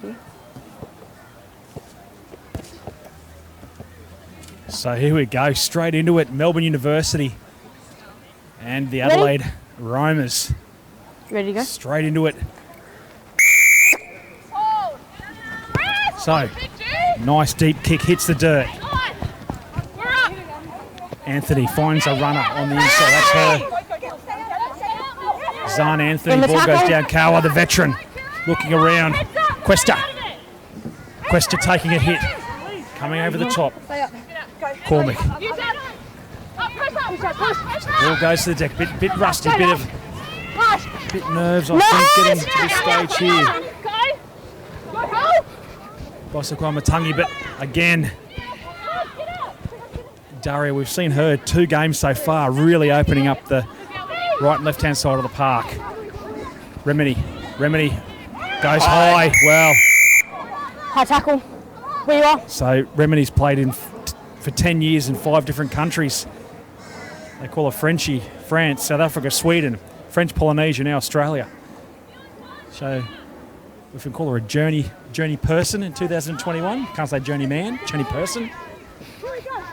you. So here we go, straight into it. Melbourne University and the Adelaide Romers. Ready to go? Straight into it. So, nice deep kick, hits the dirt. Anthony finds a runner on the inside. That's her. Zahn Anthony, ball goes down. Kawa, the veteran, looking around. Questa taking a hit. Coming over the top. Cormick. Ball goes to the deck. Bit rusty, bit nerves, I think, getting to this stage here. Bosakwamatangi, but again, Daria, we've seen her 2 games so far, really opening up the right and left-hand side of the park. Remedy goes high. Well, high tackle. Where you are? So Remedy's played for 10 years in 5 different countries. They call her Frenchie, France, South Africa, Sweden, French Polynesia, now Australia. So we can call her a journey person in 2021. Can't say journey man, journey person.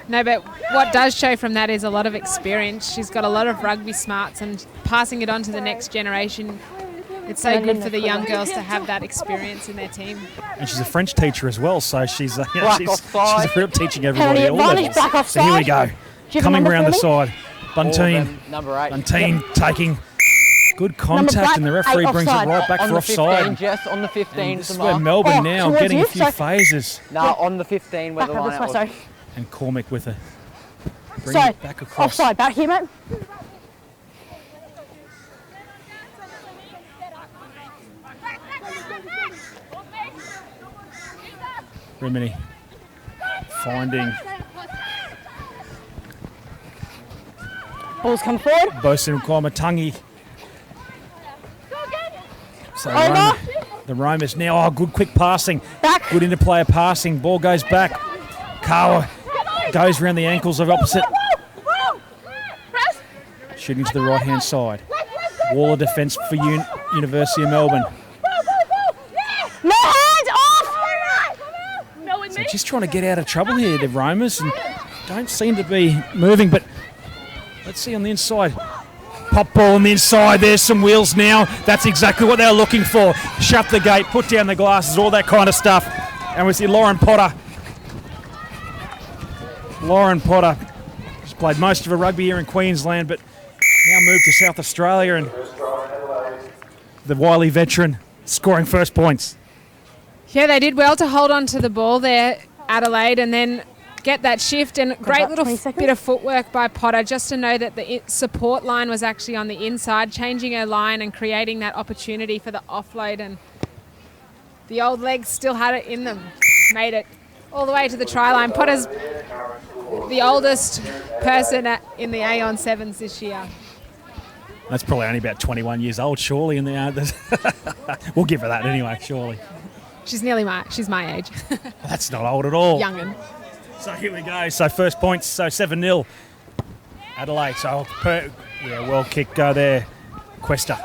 No, but what does show from that is a lot of experience. She's got a lot of rugby smarts and passing it on to the next generation. It's so good for the young girls to have that experience in their team. And she's a French teacher as well, so she's good at teaching everybody at all levels. So here we go. Coming around the side. Bunteen taking good contact, and the referee brings it right back for offside. Jess, on the 15. This is where Melbourne now getting a few phases. No, on the 15 where the line was. And Cormick with a bring it back across. Offside, back here, mate. Rimini finding. Ball's come forward. Bosin Kwamatangi. So the Romers now, good quick passing. Back. Good interplayer passing. Ball goes back. Kawa goes around the ankles of opposite. Shooting to the right-hand side. Wall of defence for University of Melbourne. No hands off! So just trying to get out of trouble here, the Romers, and don't seem to be moving, but let's see on the inside. Pop ball on the inside, there's some wheels now. That's exactly what they're looking for. Shut the gate, put down the glasses, all that kind of stuff. And we see Lauren Potter. She's played most of her rugby here in Queensland, but now moved to South Australia, and the wily veteran scoring first points. Yeah, they did well to hold on to the ball there, Adelaide, and then get that shift, and great little bit of footwork by Potter just to know that the support line was actually on the inside, changing her line and creating that opportunity for the offload, and the old legs still had it in them, made it all the way to the try line. Potter's the oldest person in the Aon Sevens this year. That's probably only about 21 years old, surely, in the we'll give her that anyway, surely. She's my age. That's not old at all. Young'un. So here we go. So first points, so 7-0. Adelaide, so well kick go there. Questa,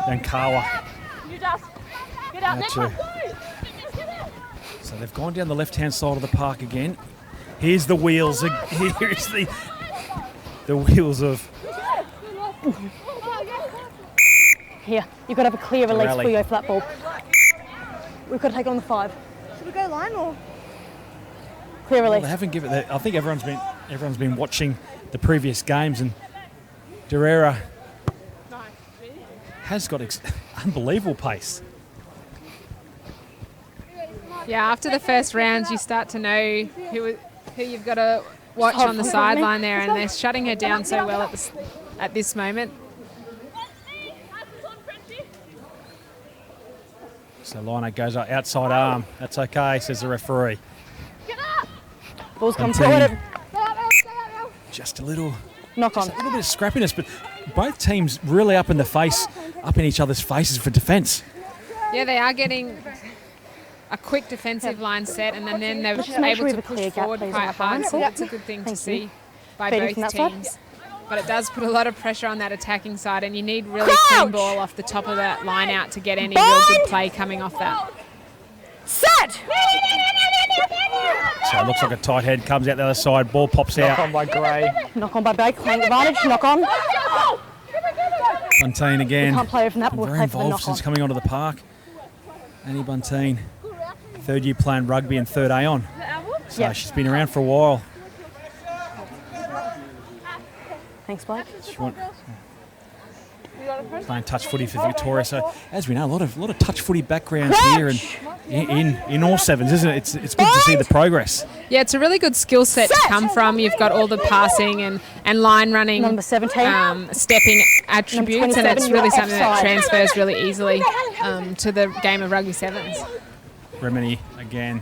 then Kawa. Get out there. So they've gone down the left-hand side of the park again. Here's the wheels. Here's the wheels of... Here, you've got to have a clear release for your flat ball. We've got to take it on the 5. Should we go line or? Clear release. Well, they haven't given it. I think everyone's been watching the previous games, and Derrera has got unbelievable pace. Yeah, after the first rounds, you start to know who you've got to watch on the sideline there, and they're shutting her down so well at this moment. So Lino goes outside arm. That's okay, says the referee. Ball's come forward. Just a little knock on. A little bit of scrappiness, but both teams really up in each other's faces for defence. Yeah, they are getting a quick defensive line set, and then they're able to push forward quite hard, so that's a good thing to see by both teams. But it does put a lot of pressure on that attacking side, and you need really clean ball off the top of that line out to get any real good play coming off that. So it looks like a tight head comes out the other side. Ball pops out. Knock on by Gray. Knock on by Blake. Claim advantage. Knock on. Bunteen again. Can't play from that. We'll Very play for the involved knock since on. coming onto the park. Annie Bunteen, third year playing rugby and third A on. So Yep. she's been around for a while. Thanks, Blake. Playing touch footy for Victoria. So as we know, a lot of touch footy backgrounds here and in all sevens, isn't it? It's good to see the progress. Yeah, it's a really good skill set to come from. You've got all the passing and line running, Number 17. stepping attributes, and it's 27, really you're something that offside. transfers really easily to the game of rugby sevens. Remini again.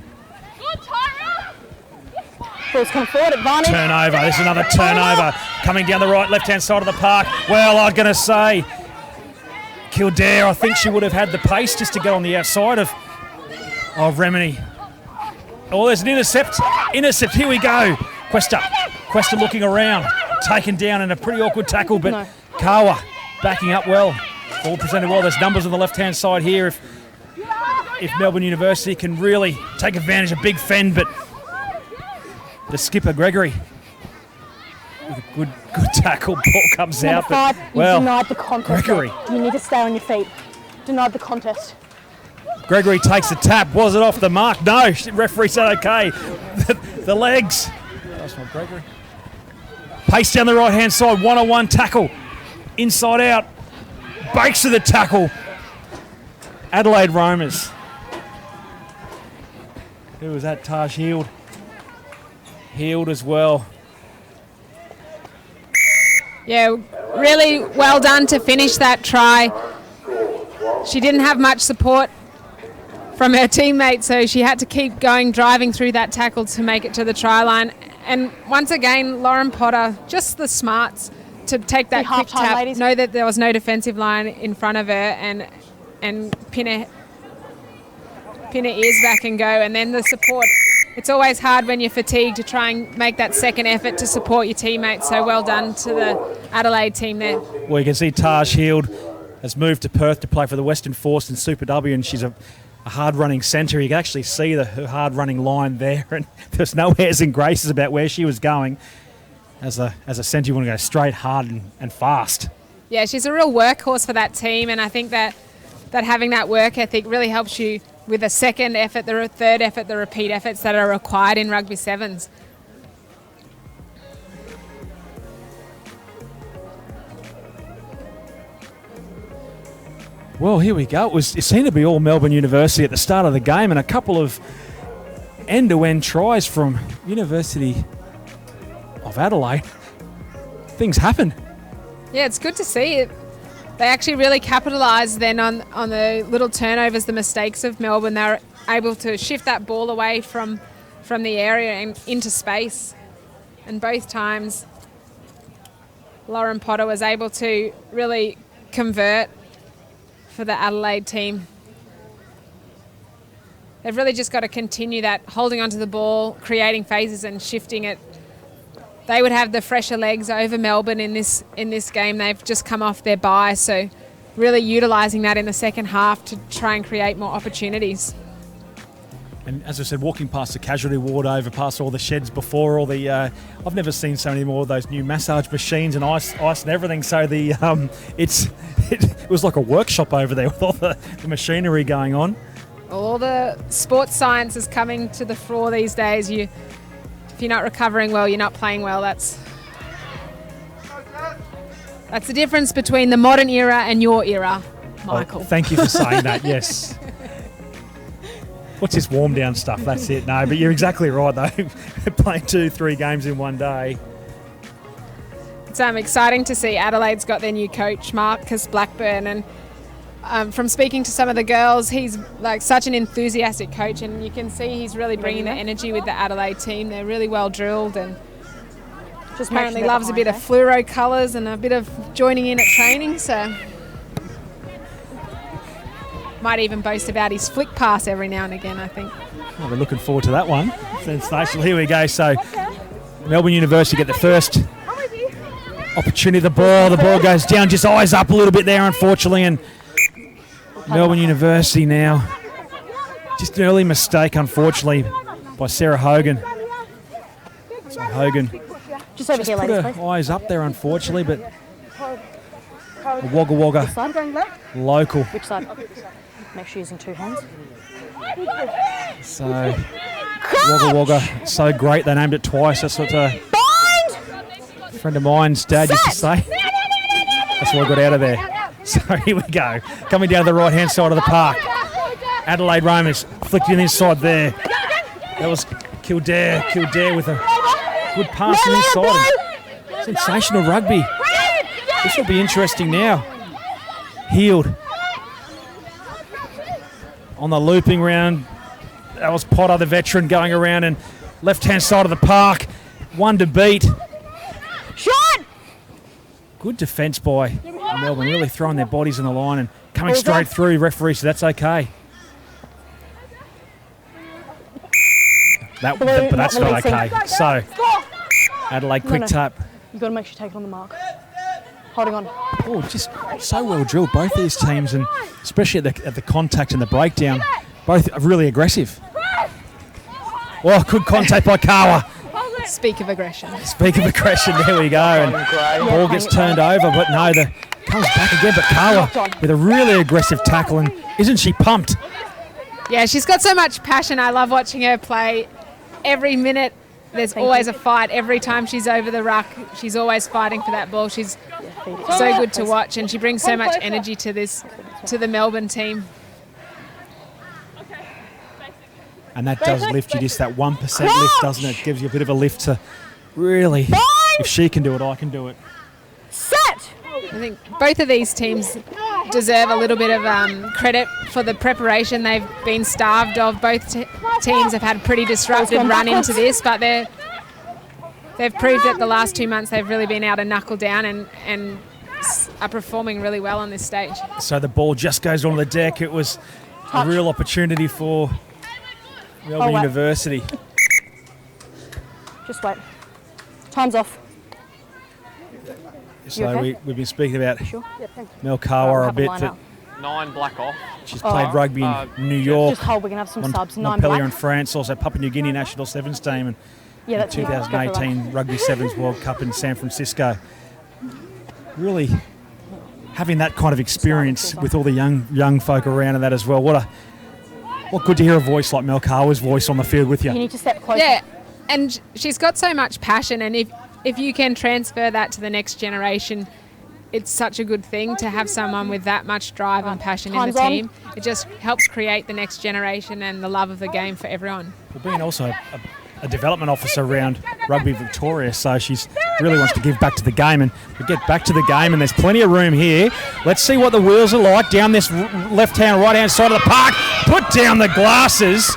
Ball's come forward. Advantage. Turnover. This is another turnover coming down the right, left-hand side of the park. Well, I'm going to say Kildare, I think she would have had the pace just to get on the outside of Remini. Oh, there's an intercept. Intercept. Here we go. Questa looking around. Taken down in a pretty awkward tackle, but No. Kawa backing up well. Ball presented well. There's numbers on the left-hand side here. If Melbourne University can really take advantage of big fend, but the skipper, Gregory, with a good tackle. Ball comes Number out. But, 5. You well, denied the contest. Gregory. You need to stay on your feet. Denied the contest. Gregory takes the tap. Was it off the mark? No. Referee said okay. The legs. That's not Gregory. Pace down the right-hand side. One-on-one tackle. Inside out. Breaks to the tackle. Adelaide Romers. Who was that? Taj Heald. Heald as well. Yeah, really well done to finish that try. She didn't have much support from her teammate, so she had to keep going, driving through that tackle to make it to the try line. And once again, Lauren Potter, just the smarts to take that Be quick half-time, tap, ladies. know that there was no defensive line in front of her, and pin her ears back and go. And then the support. It's always hard when you're fatigued to try and make that second effort to support your teammates. So well done to the Adelaide team there. Well, you can see Taj Heald has moved to Perth to play for the Western Force in Super W, and she's a hard-running centre. You can actually see her hard-running line there, and there's no airs and graces about where she was going. As a centre, you want to go straight, hard, and fast. Yeah, she's a real workhorse for that team, and I think that having that work ethic really helps you with the second effort, the third effort, the repeat efforts that are required in rugby sevens. Well, here we go. It seemed to be all Melbourne University at the start of the game, and a couple of end-to-end tries from University of Adelaide. Things happen. Yeah, it's good to see it. They actually really capitalised then on the little turnovers, the mistakes of Melbourne. They were able to shift that ball away from the area and into space. And both times, Lauren Potter was able to really convert for the Adelaide team. They've really just got to continue that, holding onto the ball, creating phases and shifting it. They would have the fresher legs over Melbourne in this game. They've just come off their bye, so really utilising that in the second half to try and create more opportunities. And as I said, walking past the casualty ward, over past all the sheds before, all the I've never seen so many more of those new massage machines and ice and everything. So it was like a workshop over there with all the machinery going on. All the sports science is coming to the fore these days. If you're not recovering well, you're not playing well. That's the difference between the modern era and your era, Michael. Oh, thank you for saying that. Yes. What's this warm down stuff? That's it. No, but you're exactly right though. Playing 2-3 games in one day. It's exciting to see Adelaide's got their new coach, Marcus Blackburn, and from speaking to some of the girls, he's like such an enthusiastic coach, and you can see he's really bringing the energy with the Adelaide team. They're really well drilled, and just apparently loves a bit of fluoro colours and a bit of joining in at training, so might even boast about his flick pass every now and again, I think. Oh, we're looking forward to that one. Sensational. Here we go. So Melbourne University get the first opportunity. The ball goes down, just eyes up a little bit there, unfortunately, and Melbourne University now. Just an early mistake, unfortunately, by Sarah Hogan. Hogan Just over just here, put ladies, her please. eyes up there, unfortunately, but a Wagga Wagga Side going left. local. Which side? Make sure you're using 2 hands. So Wagga Wagga, so great they named it twice. That's what a friend of mine's dad used to say. That's why I got out of there. So here we go, coming down the right-hand side of the park. Adelaide Romans flicked in the inside there. That was Kildare with a good pass in the inside. Sensational rugby. This will be interesting now. Healed. On the looping round, that was Potter, the veteran, going around and left-hand side of the park. One to beat. Shot! Good defence by Melbourne, really throwing their bodies on the line and coming straight through. Referee, so that's okay. But that's not okay. So Adelaide quick tap. You've got to make sure you take it on the mark. Holding on. Oh, just so well drilled, both these teams, and especially at the contact and the breakdown, both are really aggressive. Oh, good contact by Kawa. Speak of aggression. Speak of aggression, there we go. And ball gets turned over, but no, comes back again. But Kawa with a really aggressive tackle, and isn't she pumped? Yeah, she's got so much passion. I love watching her play. Every minute, there's always a fight. Every time she's over the ruck, she's always fighting for that ball. She's so good to watch, and she brings so much energy to the Melbourne team. And that does lift you, just that 1% lift, doesn't it? Gives you a bit of a lift to really, if she can do it, I can do it. Set! I think both of these teams deserve a little bit of credit for the preparation they've been starved of. Both teams have had a pretty disrupted run into this, but they've proved that the last 2 months they've really been able to knuckle down and are performing really well on this stage. So the ball just goes on the deck. It was a real opportunity for Melbourne University. Just wait. Time's off. So okay? we've been speaking about Sure. Mel Kawa a bit. 9 black off. She's played rugby in New York, Just hold, we can have some subs. 9 Montpellier black. in France, also Papua New Guinea national sevens team, and Yeah, that's 2018 Rugby Sevens World Cup in San Francisco. Really having that kind of experience with all the young folk around and that as well. What good to hear a voice like Mel Kawa's voice on the field with you. You need to step closer. Yeah, and she's got so much passion, and if you can transfer that to the next generation, it's such a good thing to have someone with that much drive and passion in the team. It just helps create the next generation and the love of the game for everyone. Well, being also a development officer around Rugby Victoria, so she's really wants to give back to the game, and we get back to the game, and there's plenty of room here. Let's see what the wheels are like down this left-hand, right-hand side of the park. Put down the glasses.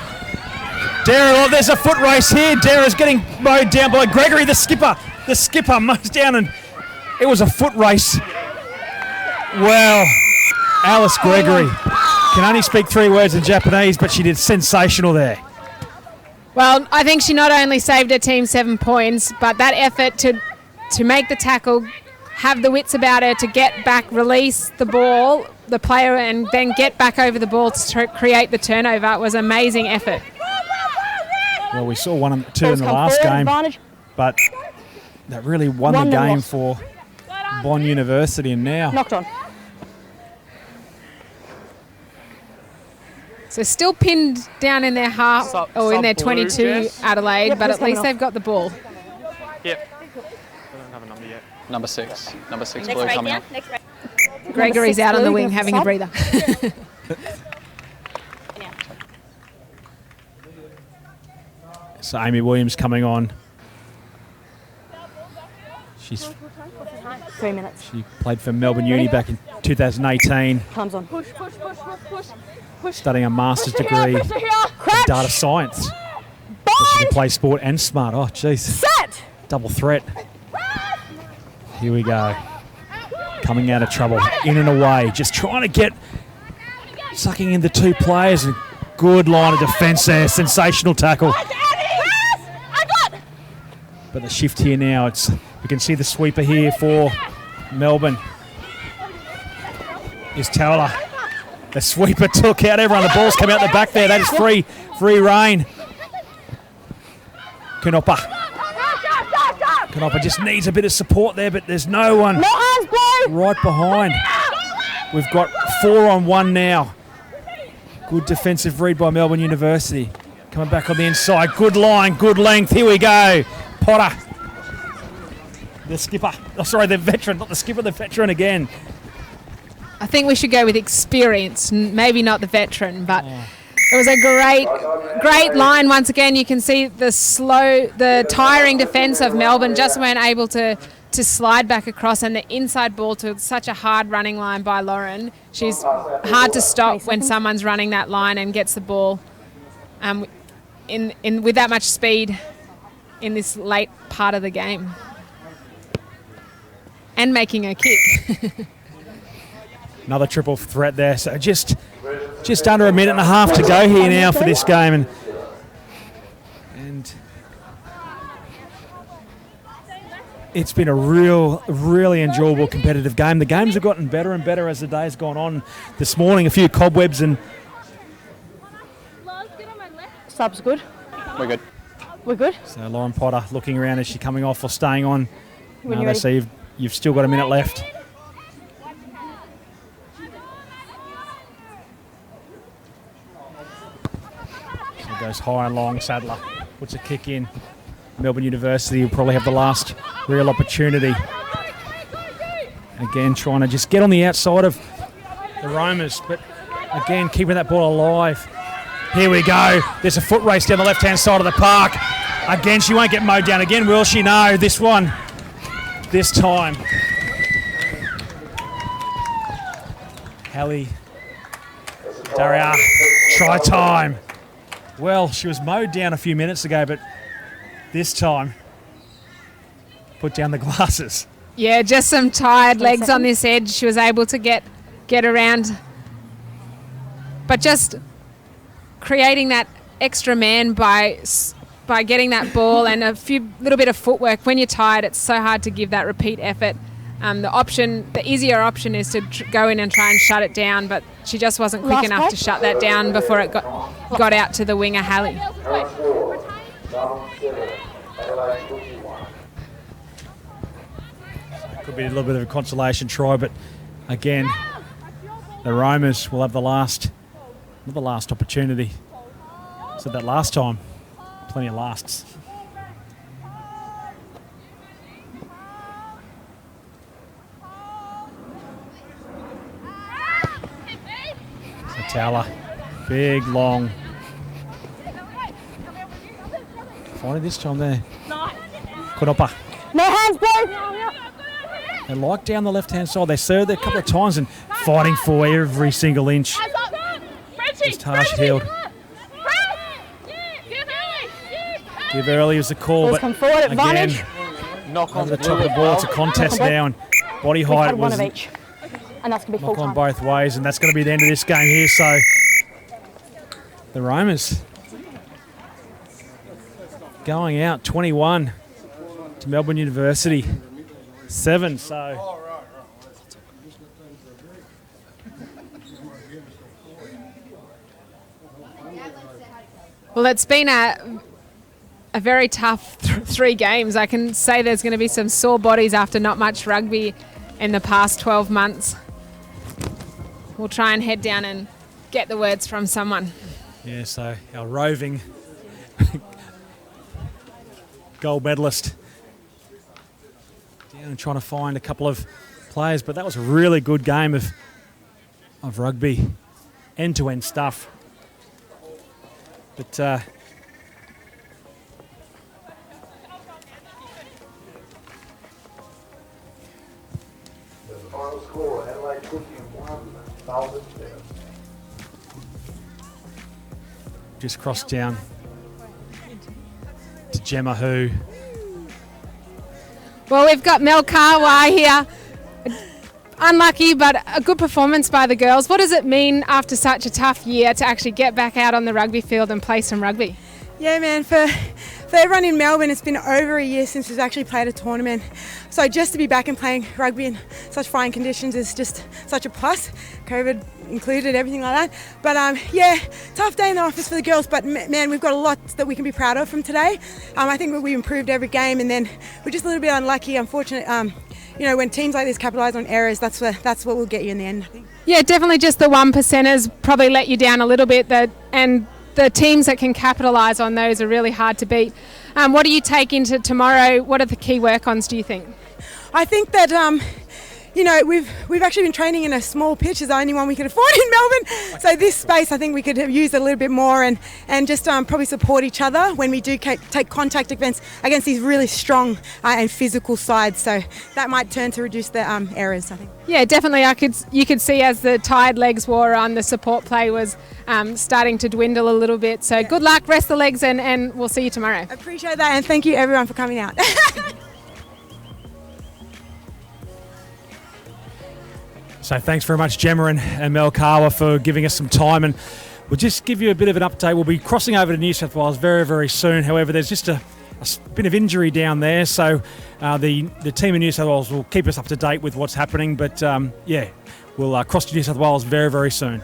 Dara, there's a foot race here. Dara's getting mowed down by Gregory, the skipper. The skipper mows down, and it was a foot race. Well, Alice Gregory can only speak 3 words in Japanese, but she did sensational there. Well, I think she not only saved her team 7 points, but that effort to make the tackle, have the wits about her to get back, release the ball, the player, and then get back over the ball to create the turnover was amazing effort. Well, we saw 1 and 2 in the last game, but that really won the game for Bond University, and now Knocked on. So still pinned down in their half, or in their 22, yes. Adelaide, Yep, but it's at least coming they've got the ball. Yep. I don't have a number yet. Number 6. Number 6 blue coming up. Gregory's out on the wing having a breather. So Amy Williams coming on. She's 3 minutes. She played for Melbourne Uni back in 2018, Time's on. studying a master's degree in data science. So she can play sport and smart. Oh, jeez. Set! Double threat. Here we go. Coming out of trouble, in and away, just trying to get, sucking in the 2 players. And good line of defence there, sensational tackle. But the shift here now, we can see the sweeper here for Melbourne. Is Towler. The sweeper took out everyone. The ball's come out the back there. That is free reign. Kunopa. Canopa just needs a bit of support there, but there's no one right behind. We've got 4-on-1 now. Good defensive read by Melbourne University. Coming back on the inside. Good line, good length. Here we go. Potter. The skipper. Oh, sorry, the veteran. Not the skipper, the veteran again. I think we should go with experience, maybe not the veteran, but it was a great line. Once again, you can see the tiring defence of Melbourne just weren't able to slide back across, and the inside ball to such a hard running line by Lauren. She's hard to stop when someone's running that line and gets the ball with that much speed in this late part of the game. And making a kick. Another triple threat there. So just under a minute and a half to go here now for this game. And it's been a really enjoyable competitive game. The games have gotten better and better as the day's gone on. This morning, a few cobwebs and... Sub's good. We're good. We're good. So Lauren Potter looking around, is she coming off or staying on? No, they say you've still got a minute left. So it goes high and long. Sadler puts a kick in. Melbourne University will probably have the last real opportunity. Again, trying to just get on the outside of the Romers, but again, keeping that ball alive. Here we go. There's a foot race down the left-hand side of the park. Again, she won't get mowed down again, will she? No, this time. Hallie Daria, try time. Well, she was mowed down a few minutes ago, but this time, put down the glasses. Yeah, just some tired legs on this edge. She was able to get around. But just creating that extra man by getting that ball and little bit of footwork. When you're tired, it's so hard to give that repeat effort. The easier option is to go in and try and shut it down, but she just wasn't quick enough to shut that down before it got out to the winger, Hallie. Could be a little bit of a consolation try, but again, the Romers will have the last opportunity. Said that last time, plenty of lasts. So Towler, big, long. Finally this time there. Kunopa. No hands, bro. They like down the left-hand side. They served there a couple of times and fighting for every single inch. Just harsh healed. Give early was the call, but again, knock over the top of the ball. It's a contest now, and body height was one of each, and that's going to be knock on both ways, and that's going to be the end of this game here. So the Romers going out 21 to Melbourne University 7. So. Well, it's been a very tough 3 games. I can say there's going to be some sore bodies after not much rugby in the past 12 months. We'll try and head down and get the words from someone. Yeah, so our roving gold medalist down and trying to find a couple of players, but that was a really good game of rugby, end-to-end stuff. But the final score, Adelaide Cookie 1,000. Just crossed down to Gemma Hu. Well, we've got Mel Karwai here. Unlucky, but a good performance by the girls. What does it mean after such a tough year to actually get back out on the rugby field and play some rugby? Yeah, man, For everyone in Melbourne, it's been over a year since we've actually played a tournament. So just to be back and playing rugby in such fine conditions is just such a plus. COVID included, everything like that. But yeah, tough day in the office for the girls, but man, we've got a lot that we can be proud of from today. I think we improved every game, and then we're just a little bit unlucky, unfortunate. You know, when teams like this capitalise on errors, that's what will get you in the end, I think. Yeah, definitely just the 1%ers probably let you down a little bit, and the teams that can capitalise on those are really hard to beat. What do you take into tomorrow? What are the key work-ons, do you think? I think that you know, we've actually been training in a small pitch. It's the only one we could afford in Melbourne. So this space, I think we could have used a little bit more, and just probably support each other when we do take contact against these really strong and physical sides. So that might turn to reduce the errors, I think. Yeah, definitely. You could see as the tired legs wore on, the support play was starting to dwindle a little bit. So good luck, rest the legs, and we'll see you tomorrow. I appreciate that, and thank you everyone for coming out. So thanks very much, Gemma and Mel Kawa, for giving us some time, and we'll just give you a bit of an update. We'll be crossing over to New South Wales very, very soon. However, there's just a bit of injury down there, so the team in New South Wales will keep us up to date with what's happening. But yeah, we'll cross to New South Wales very, very soon.